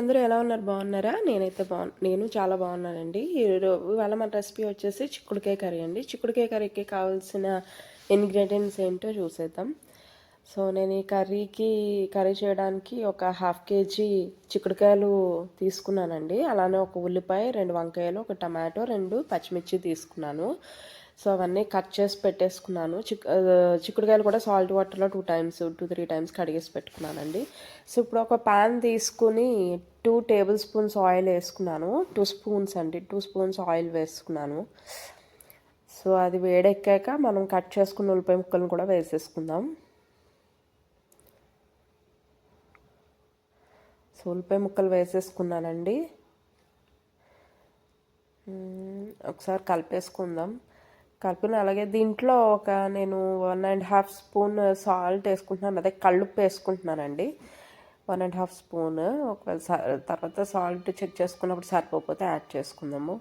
అందరూ ఎలా ఉన్నారు? బాగున్నారా? నేను చాలా బాగున్నానండి. ఇవాళ మన రెసిపీ వచ్చేసి చిక్కుడుకాయ కర్రీ అండి. చిక్కుడుకాయ కర్రీకి కావాల్సిన ఇంగ్రీడియంట్స్ ఏంటో చూసేద్దాం. సో నేను ఈ కర్రీ చేయడానికి ఒక 1/2 కేజీ చిక్కుడుకాయలు తీసుకున్నానండి. అలానే ఒక ఉల్లిపాయ, 2 వంకాయలు, ఒక టమాటో, 2 పచ్చిమిర్చి తీసుకున్నాను. సో అవన్నీ కట్ చేసి పెట్టేసుకున్నాను. చిక్కుడుకాయలు కూడా సాల్ట్ వాటర్లో 2-3 టైమ్స్ కడిగేసి పెట్టుకున్నానండి. సో ఇప్పుడు ఒక పాన్ తీసుకుని 2 టేబుల్ స్పూన్స్ ఆయిల్ వేసుకున్నాను. 2 స్పూన్స్ అండి, 2 స్పూన్స్ ఆయిల్ వేసుకున్నాను. సో అది వేడెక్కాక మనం కట్ చేసుకున్న ఉల్లిపాయ ముక్కలను కూడా వేసేసుకుందాం. సో ఉల్లిపాయ ముక్కలు వేసేసుకున్నానండి. ఒకసారి కలిపేసుకుందాం. కలిపిన అలాగే దీంట్లో నేను 1.5 స్పూన్ సాల్ట్ వేసుకుంటున్నాను, అదే కళ్ళుప్పు వేసుకుంటున్నానండి. 1.5 స్పూన్. ఒకవేళ తర్వాత సాల్ట్ చెక్ చేసుకున్నప్పుడు సరిపోతే యాడ్ చేసుకుందాము.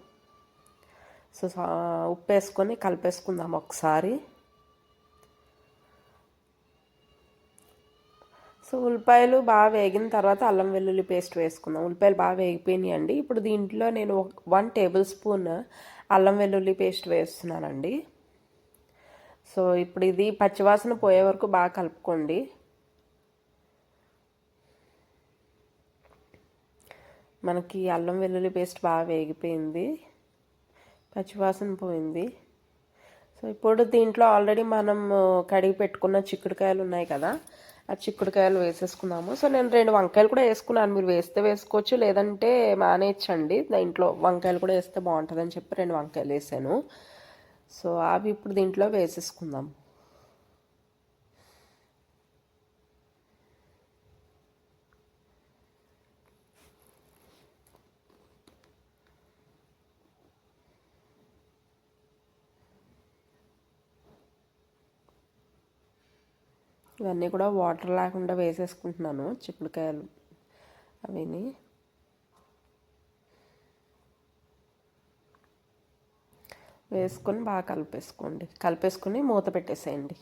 సో ఉప్పు వేసుకొని కలిపేసుకుందాము ఒకసారి. సో ఉల్లిపాయలు బాగా వేగిన తర్వాత అల్లం వెల్లుల్లి పేస్ట్ వేసుకుందాం. ఉల్లిపాయలు బాగా వేగిపోయినాయి అండి. ఇప్పుడు దీంట్లో నేను 1 టేబుల్ స్పూన్ అల్లం వెల్లుల్లి పేస్ట్ వేస్తున్నానండి. సో ఇప్పుడు ఇది పచ్చివాసన పోయే వరకు బాగా కలుపుకోండి. మనకి అల్లం వెల్లుల్లి పేస్ట్ బాగా వేగిపోయింది, పచ్చివాసన పోయింది. సో ఇప్పుడు దీంట్లో ఆల్రెడీ మనం కడిగి పెట్టుకున్న చిక్కుడుకాయలు ఉన్నాయి కదా, ఆ చిక్కుడుకాయలు వేసేసుకున్నాము. సో నేను 2 వంకాయలు కూడా వేసుకున్నాను. మీరు వేస్తే వేసుకోవచ్చు, లేదంటే మానేయచ్చండి. దీంట్లో వంకాయలు కూడా వేస్తే బాగుంటుందని చెప్పి 2 వంకాయలు వేసాను. సో అవి ఇప్పుడు దీంట్లో వేసేసుకుందాం. ఇవన్నీ కూడా వాటర్ లేకుండా వేసేసుకుంటున్నాను చిక్కుడుకాయలు అవిని. వేసుకొని బాగా కలిపేసుకొని మూత పెట్టేసేయండి.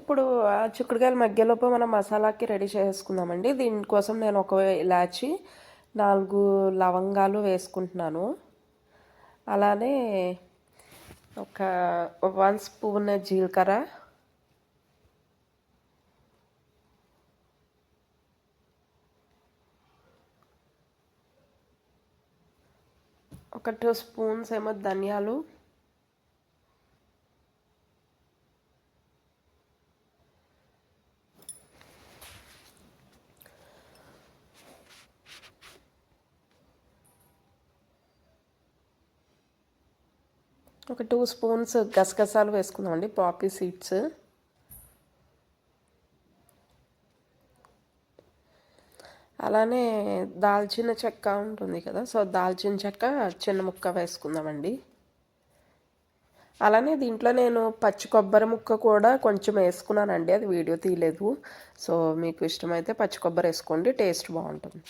ఇప్పుడు ఆ చిక్కుడుకాయల మధ్యలోపు మనం మసాలాకి రెడీ చేసుకుందామండి. దీనికోసం నేను ఒక ఇలాచి, 4 లవంగాలు వేసుకుంటున్నాను. అలానే ఒక 1 స్పూన్ జీలకర్ర, ఒక 2 స్పూన్స్ ఏమో ధనియాలు, ఒక 2 స్పూన్స్ గసగసాలు వేసుకుందామండి, పాపీ సీడ్స్. అలానే దాల్చిన చెక్క ఉంటుంది కదా, సో దాల్చిన చెక్క చిన్న ముక్క వేసుకుందామండి. అలానే దీంట్లో నేను పచ్చి కొబ్బరి ముక్క కూడా కొంచెం వేసుకున్నానండి, అది వీడియో తీయలేదు. సో మీకు ఇష్టమైతే పచ్చి కొబ్బరి వేసుకోండి, టేస్ట్ బాగుంటుంది.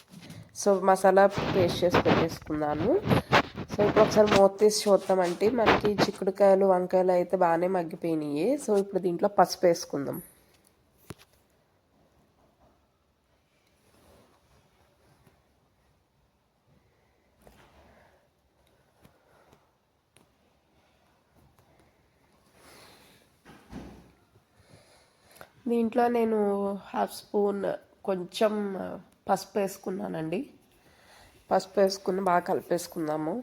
సో మసాలా పేస్ట్ చేసి పెట్టేసుకున్నాను. సో ఇప్పుడు ఒకసారి మూత తీసి చూద్దామంటే మనకి చిక్కుడుకాయలు వంకాయలు అయితే బాగానే మగ్గిపోయినాయి. సో ఇప్పుడు దీంట్లో పసుపు వేసుకుందాం. దీంట్లో నేను 1/2 స్పూన్ కొంచెం పసుపు వేసుకున్నానండి. పసుపు వేసుకుని బాగా కలిపేసుకుందాము.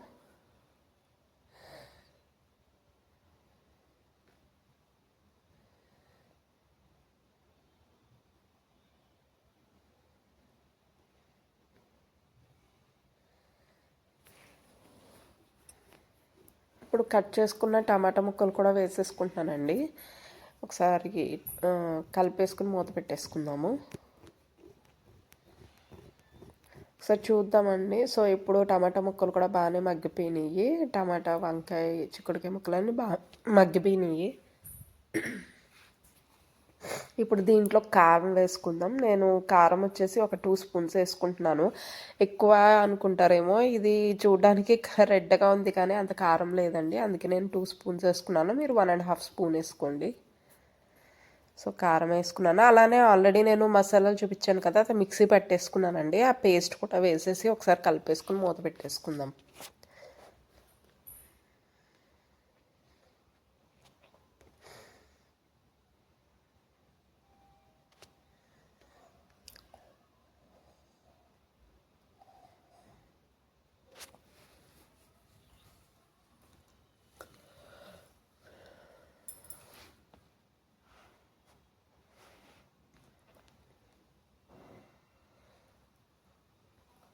ఇప్పుడు కట్ చేసుకున్న టమాటా ముక్కలు కూడా వేసేసుకుంటున్నానండి. ఒకసారి కలిపేసుకుని మూత పెట్టేసుకుందాము. ఒకసారి చూద్దామండి. సో ఇప్పుడు టమాటా ముక్కలు కూడా బాగానే మగ్గిపోయినాయి. టమాటా, వంకాయ, చిక్కుడుకాయ ముక్కలన్నీ బాగా మగ్గిపోయినాయి. ఇప్పుడు దీంట్లో కారం వేసుకుందాం. నేను కారం వచ్చేసి ఒక 2 స్పూన్స్ వేసుకుంటున్నాను. ఎక్కువ అనుకుంటారేమో, ఇది చూడడానికి రెడ్గా ఉంది కానీ అంత కారం లేదండి. అందుకే నేను 2 స్పూన్స్ వేసుకున్నాను. మీరు 1.5 స్పూన్ వేసుకోండి. సో కారం వేసుకున్నాను. అలానే ఆల్రెడీ నేను మసాలాలు చూపించాను కదా, అది మిక్సీ పట్టేసుకున్నానండి. ఆ పేస్ట్ కూడా వేసేసి ఒకసారి కలిపేసుకుని మూత పెట్టేసుకుందాం.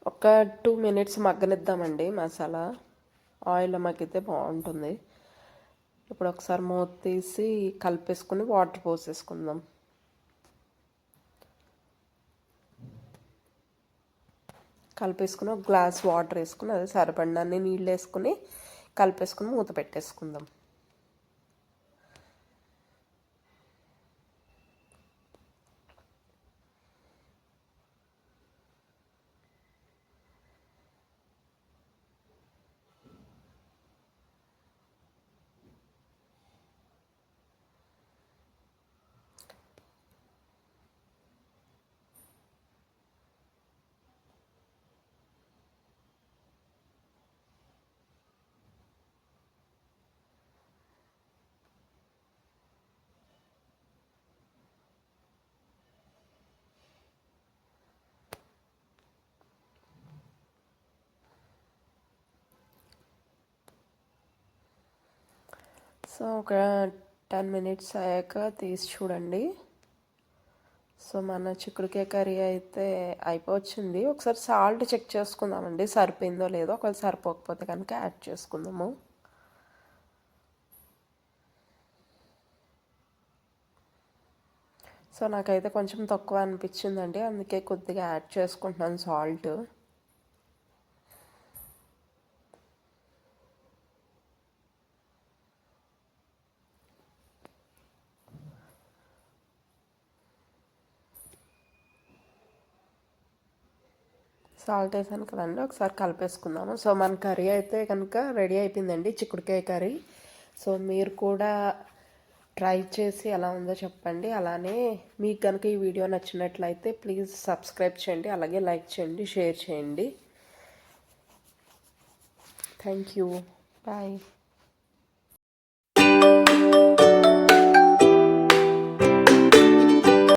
ఒక 2 మినిట్స్ మగ్గనిద్దామండి మసాలా. ఆయిల్ మగ్గితే బాగుంటుంది. ఇప్పుడు ఒకసారి మూత తీసి కలిపేసుకుని వాటర్ పోసేసుకుందాం. కలిపేసుకుని ఒక గ్లాస్ వాటర్ వేసుకుని, అదే సరిపడినన్ని నీళ్ళు వేసుకుని కలిపేసుకుని మూత పెట్టేసుకుందాం. సో ఒక 10 మినిట్స్ అయ్యాక తీసి చూడండి. సో మన చిక్కుడుకాయ కర్రీ అయితే అయిపోవచ్చింది. ఒకసారి సాల్ట్ చెక్ చేసుకుందామండి, సరిపోయిందో లేదో. ఒకవేళ సరిపోకపోతే కనుక యాడ్ చేసుకుందాము. సో నాకైతే కొంచెం తక్కువ అనిపించిందండి, అందుకే కొద్దిగా యాడ్ చేసుకుంటున్నాను సాల్ట్. సాల్ట్ వేసాను కదండి, ఒకసారి కలిపేసుకుందాము. సో మన కర్రీ అయితే కనుక రెడీ అయిపోయిందండి, చిక్కుడుకాయ కర్రీ. సో మీరు కూడా ట్రై చేసి ఎలా ఉందో చెప్పండి. అలానే మీకు కనుక ఈ వీడియో నచ్చినట్లయితే ప్లీజ్ సబ్స్క్రైబ్ చేయండి, అలాగే లైక్ చేయండి, షేర్ చేయండి. Thank you. బాయ్.